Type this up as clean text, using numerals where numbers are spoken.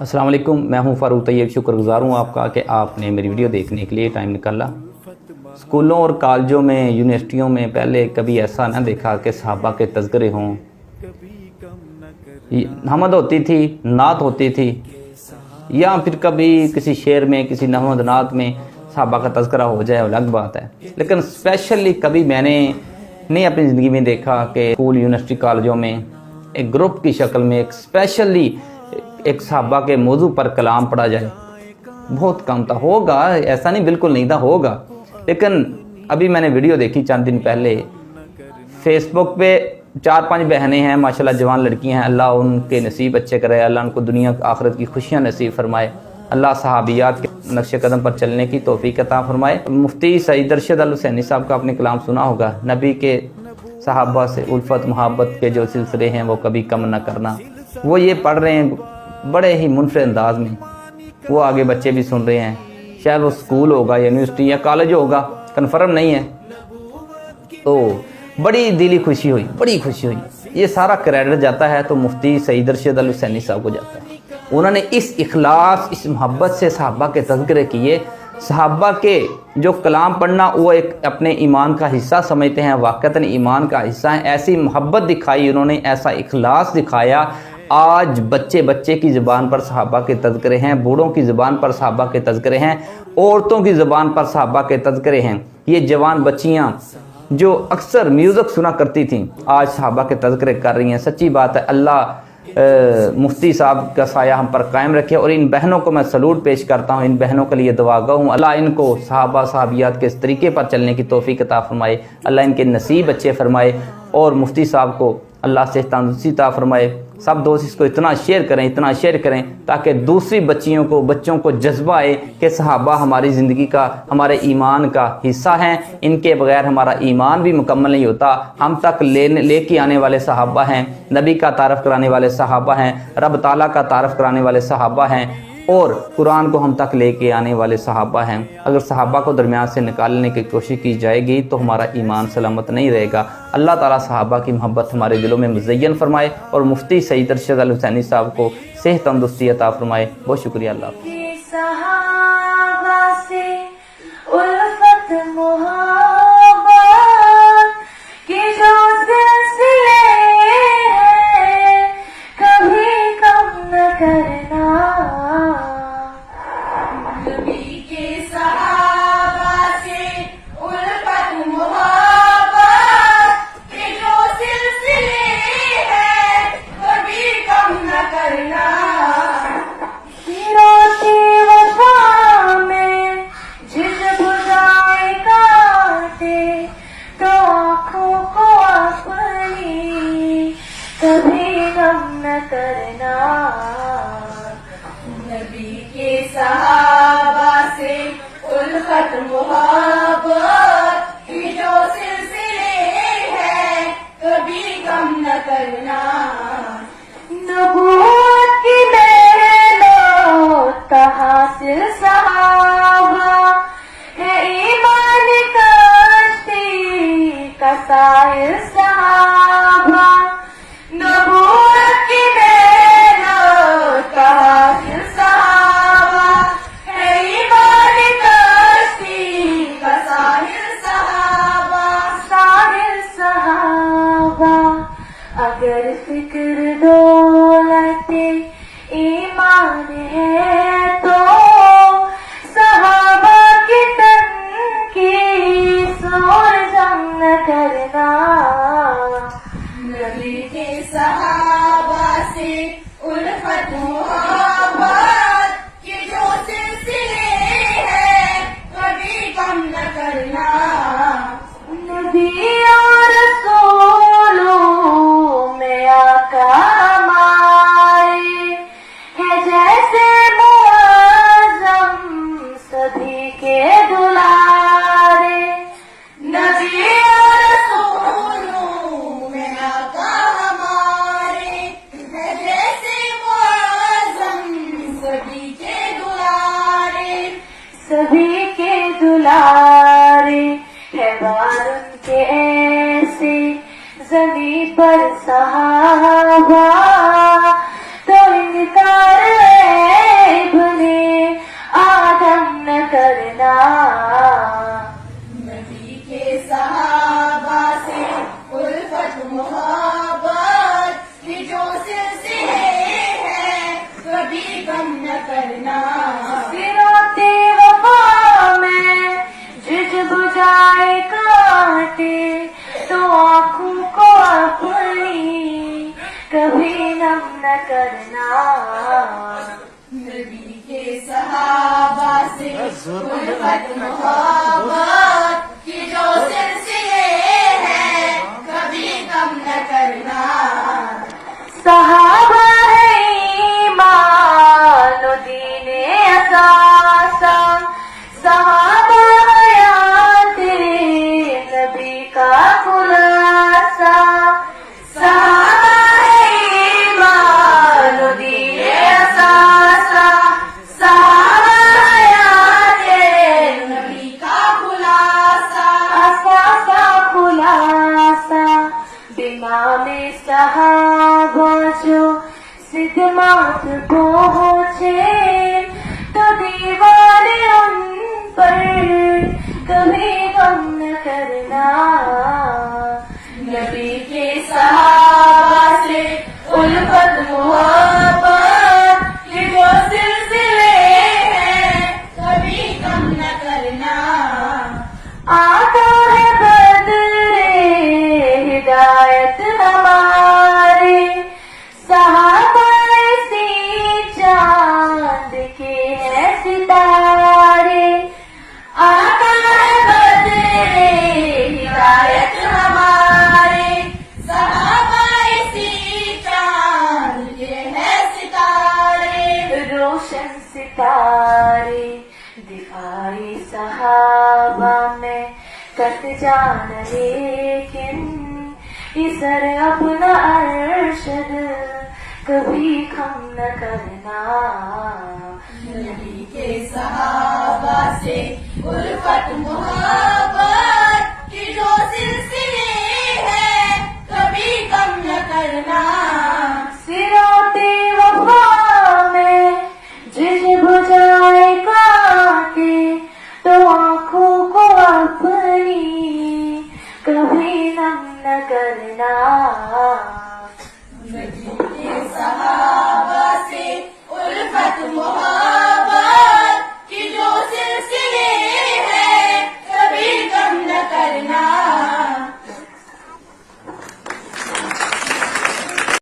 अस्सलाम वालेकुम, मैं हूं फारूक तैयब। शुक्रगुजार हूं आपका कि आपने मेरी वीडियो देखने के लिए टाइम निकाला। स्कूलों और कॉलेजों में, यूनिवर्सिटियों में पहले कभी ऐसा ना देखा कि सहाबा के तज़किरे हों। हमद होती थी, नात होती थी, या फिर कभी किसी शेर में, किसी नहमद नात में सहाबा का तज़किरा हो जाए, अलग बात है। लेकिन स्पेशली कभी मैंने नहीं अपनी ज़िंदगी में देखा कि स्कूल, यूनिवर्सिटी, कॉलेजों में एक ग्रुप की शक्ल में एक स्पेशली एक सहाबा के मौजू पर कलाम पढ़ा जाए। बहुत कम था, होगा ऐसा नहीं, बिल्कुल नहीं था, होगा। लेकिन अभी मैंने वीडियो देखी चंद दिन पहले, फेसबुक पे 4-5 बहनें हैं माशाल्लाह, जवान लड़कियां हैं। अल्लाह उनके नसीब अच्छे करे, अल्लाह उनको दुनिया आखिरत की खुशियां नसीब फरमाए, अल्लाह सहाबियात के नक्शे कदम पर चलने की तौफीक अता फरमाए। मुफ्ती सईद अरशद अल हुसैनी साहब का आपने कलाम सुना होगा, नबी के सहाबा से उल्फत मोहब्बत के जो सिलसिले हैं वो कभी कम न करना। वो ये पढ़ रहे हैं बड़े ही मुनफरद अंदाज में, वो आगे बच्चे भी सुन रहे हैं। शायद वो स्कूल होगा, यूनिवर्सिटी या कॉलेज होगा, कन्फर्म नहीं है। तो बड़ी दिली खुशी हुई, बड़ी खुशी हुई। ये सारा क्रेडिट जाता है तो मुफ्ती सईद अरशद अल हुसैनी साहब को जाता है। उन्होंने इस इखलास, इस मोहब्बत से सहाबा के तज़किरे किए। सहाबा के जो कलाम पढ़ना वो एक अपने ईमान का हिस्सा समझते हैं, वाक़तन ईमान का हिस्सा है। ऐसी मोहब्बत दिखाई उन्होंने, ऐसा इखलास दिखाया। आज बच्चे बच्चे की ज़बान पर सहाबा के तज़किरे हैं, बूढ़ों की ज़बान पर सहाबा के तज़किरे हैं, औरतों की ज़बान पर सहाबा के तज़किरे हैं। ये जवान बच्चियाँ जो अक्सर म्यूज़िक सुना करती थीं, आज सहाबा के तज़किरे कर रही हैं। सच्ची बात है, अल्लाह मुफ्ती साहब का साया हम पर कायम रखे। और इन बहनों को मैं सलूट पेश करता हूँ, इन बहनों के लिए दुआ गो हूँ। अल्लाह इनको सहाबा सहाबियात के इस तरीके पर चलने की तौफीक अता फरमाए, अल्लाह इनके नसीब अच्छे फरमाए, और मुफ्ती साहब को अल्लाह से तंदुरुस्ती अता फरमाए। सब दोस्त इसको इतना शेयर करें, इतना शेयर करें, ताकि दूसरी बच्चों को जज्बा आए कि सहाबा हमारी ज़िंदगी का, हमारे ईमान का हिस्सा हैं। इनके बगैर हमारा ईमान भी मुकम्मल नहीं होता। हम तक लेके आने वाले सहाबा हैं, नबी का तारफ़ कराने वाले सहाबा हैं, रब ताला का तारफ़ कराने वाले सहाबा हैं, और कुरान को हम तक लेके आने वाले सहाबा हैं। अगर सहाबा को दरमियान से निकालने की कोशिश की जाएगी तो हमारा ईमान सलामत नहीं रहेगा। अल्लाह ताला सहाबा की मोहब्बत हमारे दिलों में मुज़य्यन फरमाए, और मुफ्ती सईद अरशद अल हुसैनी साहब को सेहत तंदुरुस्ती अता फरमाए। बहुत शुक्रिया। अल्लाह। नबी के सहाबा से उल्फत मोहब्बत की जो सिलसिले हैं, कभी कम न करना। नबूवत की मेहनत का हासिल सहाबा है, ईमान कश्ती का साहिल सहाबा। नबूवत की मेहनत का हासिल सहाबा है, ईमान कश्ती का साहिल सहाबा। साहिल सहाबा अगर फिक्र दौलते ईमान है तो सहाबा की तन की सोर जम न करना। नबी के सहाबा से उल्फत मोहब्बत के जो सिलसिले हैं, कभी कम न करना। नबी और रसूलों में आका हमारे है जैसे मुअज़्ज़म सभी के दुलारे। नबी और रसूलों में आका हमारे है जैसे मुअज़्ज़म सभी के दुलारे। सभी के दुलारे है बार उनके ऐसे ज़मीं पर सहाबा, तो इनकार न करना। सिरोते वफा में जिज बुझाए कांटे, तो आँखों को अपनी कभी नम न करना। नबी के सहाबा से उल्फत मोहब्बत की जो सिलसिले हैं, कभी कम न करना। सहाबा है ईमान दीने असासा, सहाबा हयाते नबी का खुलासा। सहाबा है ईमान दीने असासा, सहाबा हयाते नबी का खुलासा। असासा खुलासा। बिना में सहाबा जो सिद्धमात पहुँचे, तो दीवाने उन पर कभी गम न करना। नबी के सहाबा से उल्फत मोहब्बत के जो सिलसिले हैं, कभी कम न करना। आता है बदरे हिदायत हमारे, सहाबा ऐसी चांद के हैं सितारे। आता है बदरे हिदायत हमारे, सहाबा इसी चांद के हैं सितारे। रोशन सितारे दिखाई सहाबा में कट जाना, लेकिन इसर अपना अरशद कभी कम न करना। नबी के सहाबा से उल्फत मोहब्बत की जो सिलसिले हैं, कभी कम न करना।